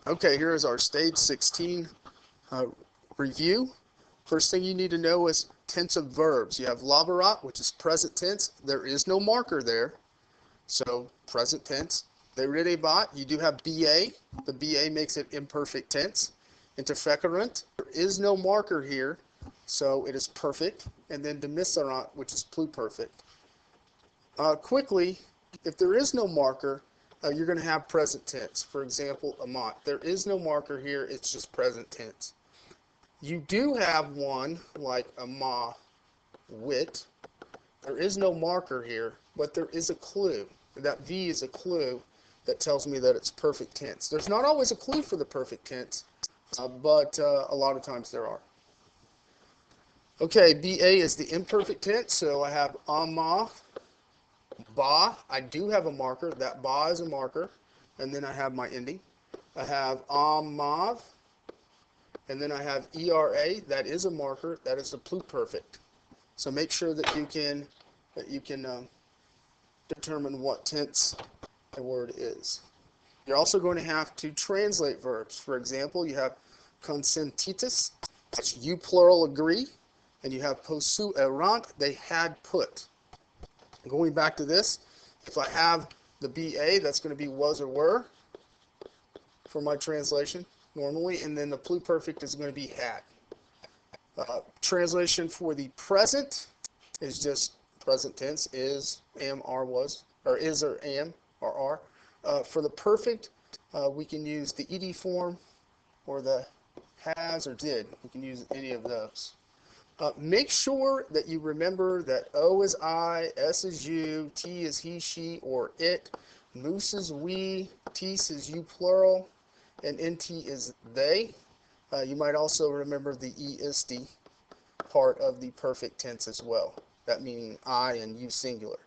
Okay, here is our stage 16 review. First thing you need to know is tense of verbs. You have laborat, which is present tense. There is no marker there, so present tense. Deridebat, you do have BA. The BA makes it imperfect tense. Interfecurant, there is no marker here, so it is perfect. And then demiserant, which is pluperfect. Quickly, if there is no marker, you're going to have present tense. For example, amont. There is no marker here, it's just present tense. You do have one, like ama, wit. There is no marker here, but there is a clue. That V is a clue that tells me that it's perfect tense. There's not always a clue for the perfect tense, but a lot of times there are. Okay, BA is the imperfect tense, so I have ama, ba. I do have a marker. That ba is a marker, and then I have my ending. I have amav, and then I have ERA. That is a marker. That is the pluperfect. So make sure that you can determine what tense a word is. You're also going to have to translate verbs. For example, you have consentitis, that's you plural agree, and you have possu erant, they had put. Going back to this, if I have the BA, that's going to be was or were for my translation normally, and then the pluperfect is going to be had. Translation for the present is just present tense, is, am, are, was, or is or am or are. For the perfect, we can use the ed form or the has or did. We can use any of those. Make sure that you remember that O is I, S is you, T is he, she, or it, moose is we, tis is you plural, and nt is they. You might also remember the est part of the perfect tense as well. That meaning I and you singular.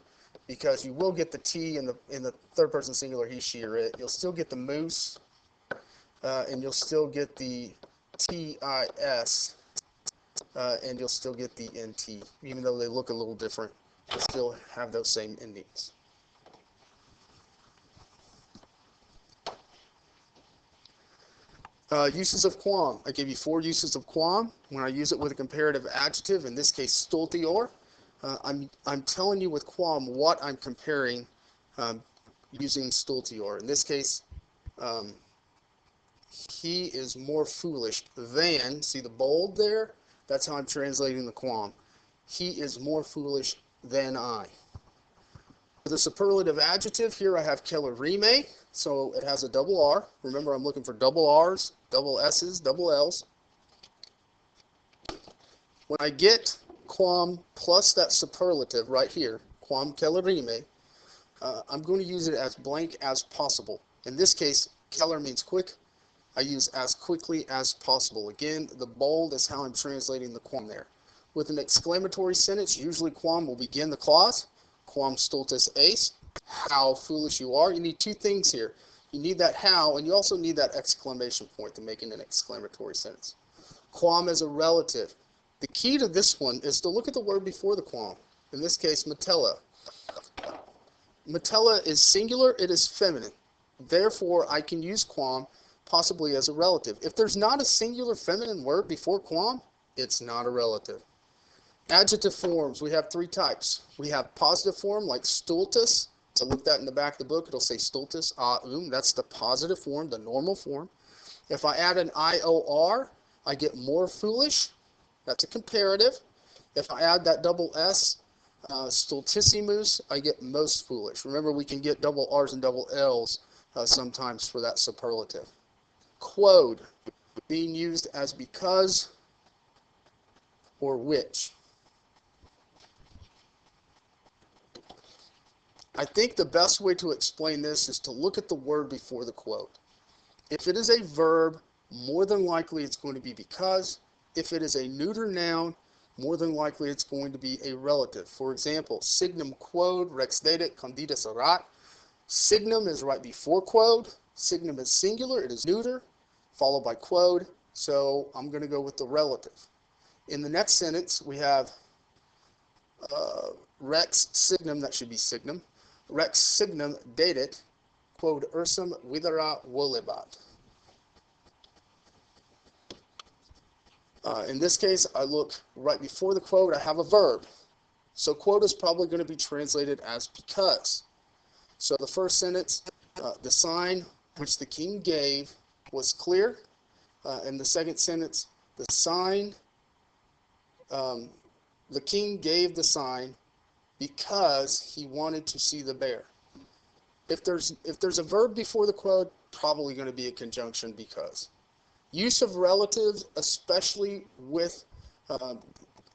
Because you will get the T in the third person singular, he, she, or it. You'll still get the moose, and you'll still get the TIS, and you'll still get the NT. Even though they look a little different, they still have those same endings. Uses of quam. I gave you 4 uses of quam. When I use it with a comparative adjective, in this case stultior, I'm telling you with quam what I'm comparing using stultior. In this case, he is more foolish than, see the bold there? That's how I'm translating the quam. He is more foolish than I. For the superlative adjective, here I have celerime, so it has a double R. Remember, I'm looking for double R's, double S's, double L's. When I get quam plus that superlative right here, quam celerime, I'm going to use it as blank as possible. In this case, celer means quick. I use as quickly as possible. Again, the bold is how I'm translating the quam there. With an exclamatory sentence, usually quam will begin the clause. Quam stultus es, how foolish you are. You need 2 things here. You need that how, and you also need that exclamation point to make it an exclamatory sentence. Quam is a relative. The key to this one is to look at the word before the quam. In this case, metella. Metella is singular, it is feminine. Therefore, I can use quam possibly as a relative. If there's not a singular feminine word before quam, it's not a relative. Adjective forms, we have 3 types. We have positive form like stultus. So look that in the back of the book, it'll say stultus, that's the positive form, the normal form. If I add an IOR, I get more foolish. That's a comparative. If I add that double S, stultissimus, I get most foolish. Remember, we can get double R's and double L's sometimes for that superlative. Quod, being used as because or which. I think the best way to explain this is to look at the word before the quote. If it is a verb, more than likely it's going to be because. If it is a neuter noun, more than likely it's going to be a relative. For example, signum quod rex dedit condita erat. Signum is right before quod. Signum is singular, it is neuter, followed by quod, so I'm going to go with the relative. In the next sentence, we have rex signum, that should be signum. Rex signum dedit, quod ursum videra volebat. In this case, I look right before the quote, I have a verb. So quote is probably going to be translated as because. So the first sentence, the sign which the king gave was clear. In the second sentence, the sign, the king gave the sign because he wanted to see the bear. If there's a verb before the quote, probably going to be a conjunction because. Use of relatives, especially with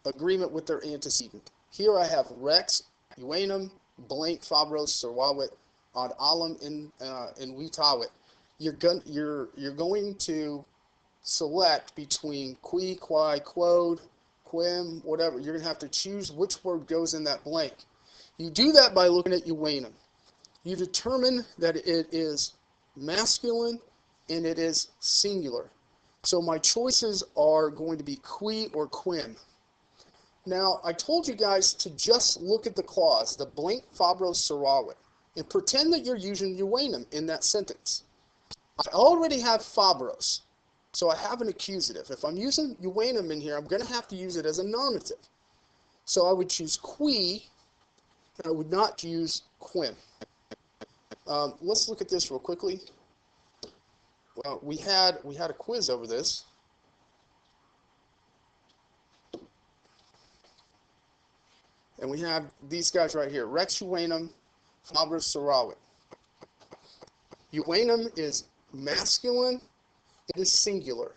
agreement with their antecedent. Here I have Rex, Uanum, blank, Fabros, Serwawit, Ad Alam, in Witawit. You're going to select between qui, quai, quod, quim, whatever. You're going to have to choose which word goes in that blank. You do that by looking at Uanum. You determine that it is masculine and it is singular. So my choices are going to be qui or quim. Now, I told you guys to just look at the clause, the blank Fabros Serwawit, and pretend that you're using Uanum in that sentence. I already have Fabros, so I have an accusative. If I'm using Uanum in here, I'm going to have to use it as a nominative. So I would choose qui, and I would not use quim. Let's look at this real quickly. Well, we had a quiz over this. And we have these guys right here, Rex Uanum, Fabros Serwawit. Uanum is masculine, it is singular.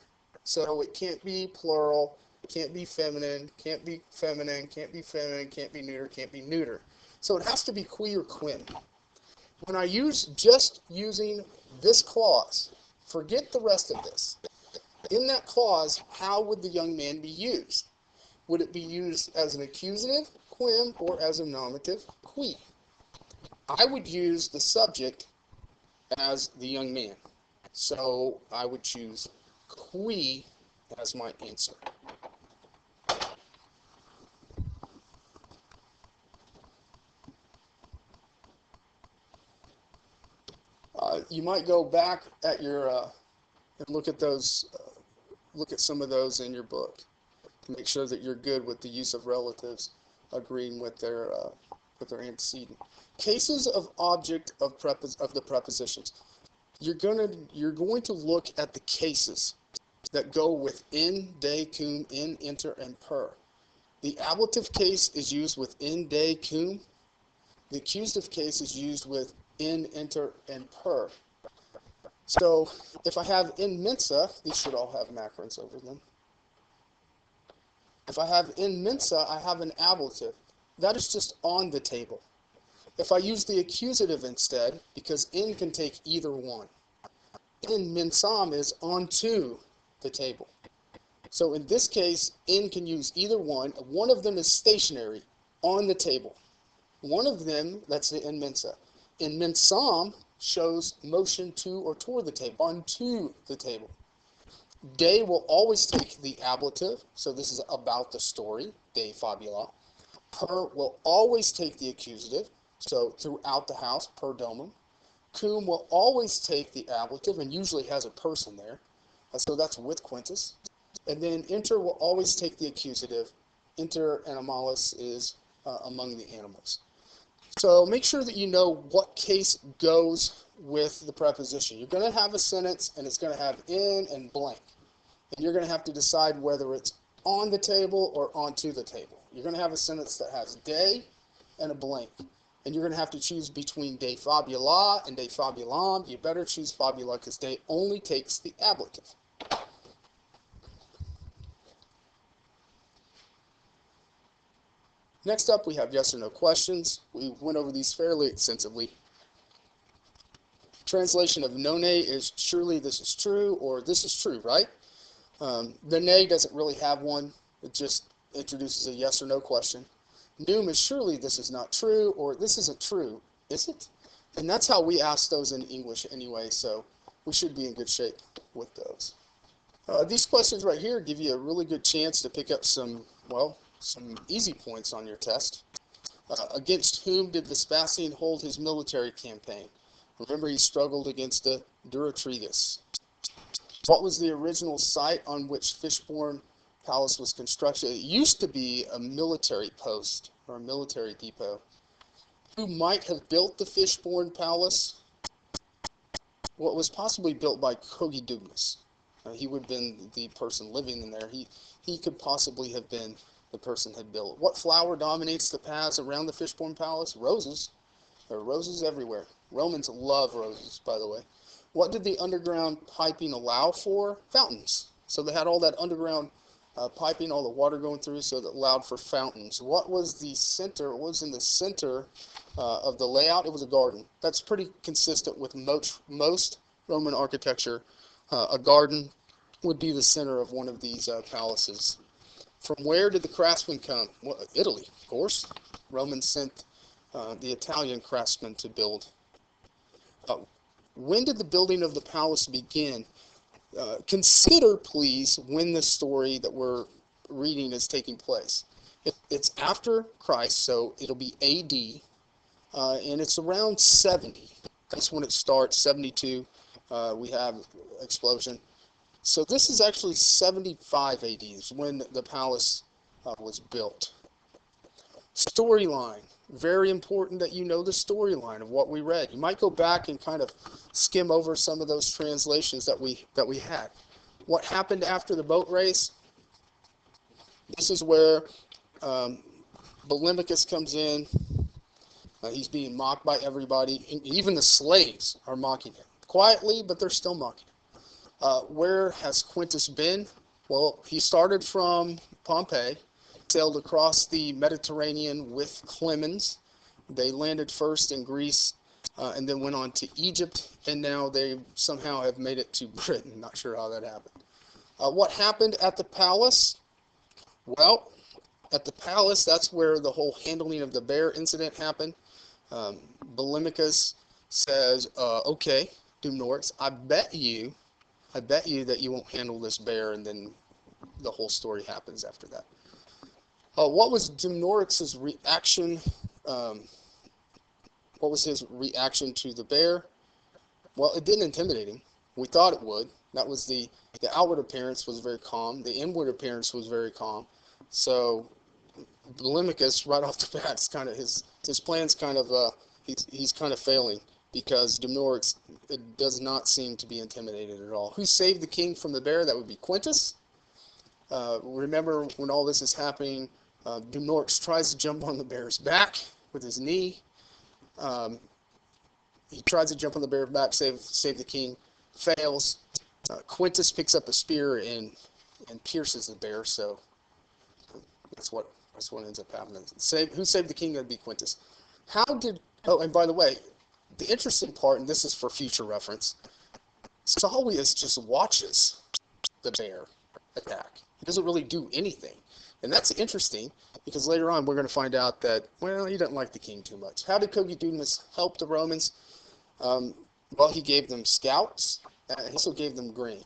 So it can't be plural, it can't be feminine, can't be feminine, can't be feminine, can't be neuter, can't be neuter. So it has to be qui or quim. When I use just using this clause, forget the rest of this. In that clause, how would the young man be used? Would it be used as an accusative, quim, or as a nominative, qui? I would use the subject as the young man. So I would choose qui as my answer. You might go back at your and look at those, look at some of those in your book to make sure that you're good with the use of relatives agreeing with their antecedent. Cases of object of the prepositions. You're going to look at the cases that go with in, de, cum, in, inter, and per. The ablative case is used with in, de, cum. The accusative case is used with in, inter, and per. So if I have in mensa, these should all have macarons over them. If I have in mensa, I have an ablative. That is just on the table. If I use the accusative instead, because in can take either one, in mensam is onto the table. So in this case, in can use either one. One of them is stationary, on the table. One of them, that's the in mensa. In mensam shows motion to or toward the table, onto the table. De will always take the ablative, so this is about the story, de fabula. Per will always take the accusative, so throughout the house, per domum. Cum will always take the ablative and usually has a person there, so that's with Quintus. And then inter will always take the accusative. Inter animalis is among the animals. So make sure that you know what case goes with the preposition. You're going to have a sentence and it's going to have in and blank. And you're going to have to decide whether it's on the table or onto the table. You're going to have a sentence that has de and a blank. And you're going to have to choose between de fabula and de fabulam. You better choose fabula because de only takes the ablative. Next up, we have yes or no questions. We went over these fairly extensively. Translation of none is surely this is true or this is true, right? The nay doesn't really have one. It just introduces a yes or no question. Num is surely this is not true or this isn't true, is it? And that's how we ask those in English anyway, so we should be in good shape with those. These questions right here give you a really good chance to pick up some easy points on your test. Against whom did Vespasian hold his military campaign? Remember, he struggled against the Durotrigus. What was the original site on which Fishbourne palace was constructed. It used to be a military post or a military depot. Who might have built the Fishbourne Palace? Well, it was possibly built by Cogidubnus. He would have been the person living in there. He could possibly have been the person had built. What flower dominates the paths around the Fishbourne Palace? Roses. There are roses everywhere. Romans love roses, by the way. What did the underground piping allow for? Fountains. So they had all that underground piping, all the water going through, so that allowed for fountains. What was the center? What was in the center of the layout? It was a garden. That's pretty consistent with most Roman architecture. A garden would be the center of one of these palaces. From where did the craftsmen come? Well, Italy, of course. Romans sent the Italian craftsmen to build. When did the building of the palace begin? Consider, please, when the story that we're reading is taking place. It's after Christ, so it'll be AD, and it's around 70. That's when it starts. 72, we have explosion. So this is actually 75 AD is when the palace was built. Storyline. Very important that you know the storyline of what we read. You might go back and kind of skim over some of those translations that we had. What happened after the boat race? This is where Polemachus comes in. He's being mocked by everybody. Even the slaves are mocking him. Quietly, but they're still mocking him. Where has Quintus been? Well, he started from Pompeii, sailed across the Mediterranean with Clemens. They landed first in Greece and then went on to Egypt, and now they somehow have made it to Britain. Not sure how that happened. What happened at the palace? Well, at the palace, that's where the whole handling of the bear incident happened. Polemachus says, okay, Dumnorix, I bet you that you won't handle this bear, and then the whole story happens after that. What was Dumnorix's reaction? What was his reaction to the bear? Well, it didn't intimidate him. We thought it would. That was the outward appearance was very calm. The inward appearance was very calm. So Polemachus, right off the bat, is kind of his plan's kind of he's kind of failing, because Dumnorix does not seem to be intimidated at all. Who saved the king from the bear? That would be Quintus. Remember, when all this is happening, Dumnorix tries to jump on the bear's back with his knee. He tries to jump on the bear's back, save the king, fails. Quintus picks up a spear and pierces the bear. So that's what ends up happening. Who saved the king? That'd be Quintus. Oh, and by the way, the interesting part, and this is for future reference, Saulius just watches the bear attack. He doesn't really do anything. And that's interesting, because later on we're going to find out that, well, he doesn't like the king too much. How did Cogidubnus help the Romans? Well, he gave them scouts. He also gave them grain.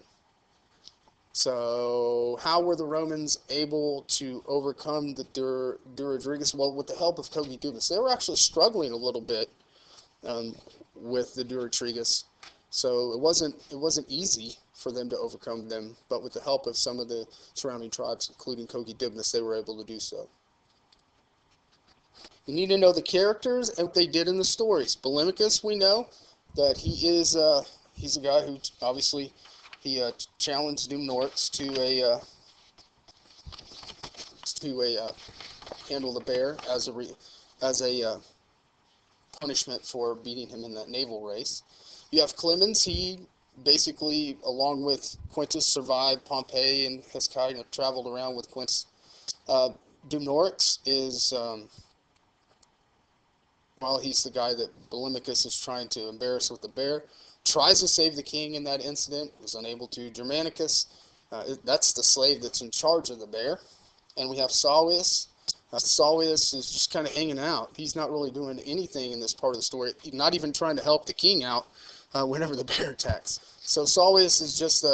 So how were the Romans able to overcome the Durodrigus? Well, with the help of Cogidubnus. They were actually struggling a little bit with the Durodrigus. So it wasn't easy for them to overcome them, but with the help of some of the surrounding tribes, including Cogidubnus, they were able to do so. You need to know the characters and what they did in the stories. Polemachus, we know that he's a guy who obviously challenged Dumnorix to handle the bear as a punishment for beating him in that naval race. You have Clemens. He basically, along with Quintus, survived Pompeii and has kind of traveled around with Quintus. Dumnorix is, he's the guy that Polemachus is trying to embarrass with the bear. Tries to save the king in that incident, was unable to. Germanicus, that's the slave that's in charge of the bear. And we have Saulius. Saulius is just kind of hanging out. He's not really doing anything in this part of the story. He's not even trying to help the king out whenever the bear attacks. So Saulius is just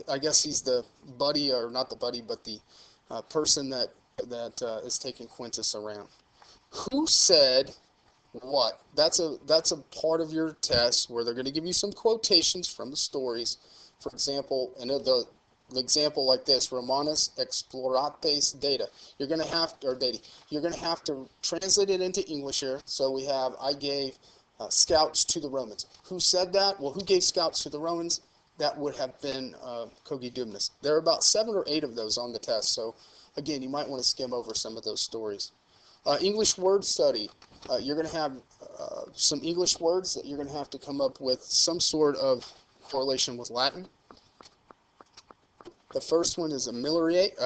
I guess he's the buddy, or not the buddy, but the person that is taking Quintus around. Who said what? That's a part of your test where they're going to give you some quotations from the stories. For example, and the example like this, Romanos explorates data. You're going to have to, or data. You're going to have to translate it into English here. So we have, I gave scouts to the Romans. Who said that? Well, who gave scouts to the Romans? That would have been Cogidubnus. There are about 7 or 8 of those on the test. So again, you might want to skim over some of those stories. English word study. You're going to have some English words that you're going to have to come up with some sort of correlation with Latin. The first one is ameliorate,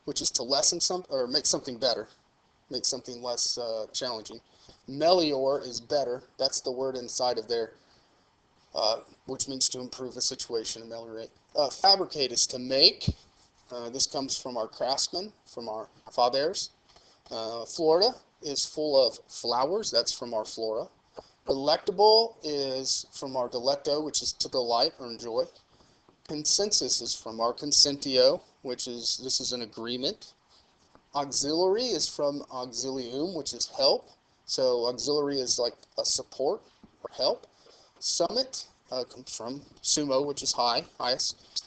which is to lessen something or make something better, make something less challenging. Melior is better. That's the word inside of there, which means to improve a situation. Ameliorate. Fabricate is to make. This comes from our craftsmen, from our fathers. Florida is full of flowers. That's from our flora. Delectable is from our delecto, which is to delight or enjoy. Consensus is from our consentio, which is, this is an agreement. Auxiliary is from auxilium, which is help. So auxiliary is like a support or help. Summit comes from sumo, which is high, highest.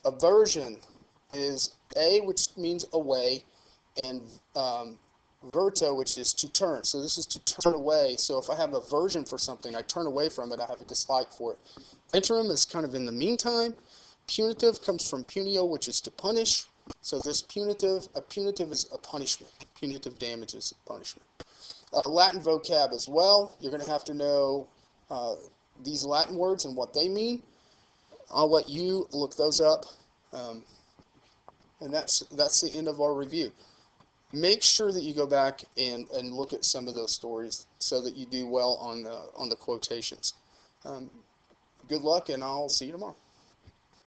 Aversion is a, which means away, and verto, which is to turn. So this is to turn away. So if I have aversion for something, I turn away from it, I have a dislike for it. Interim is kind of in the meantime. Punitive comes from punio, which is to punish. So this punitive, a punitive is a punishment. Punitive damage is a punishment. Latin vocab as well. You're going to have to know these Latin words and what they mean. I'll let you look those up. And that's the end of our review. Make sure that you go back and look at some of those stories so that you do well on the quotations. Good luck, and I'll see you tomorrow.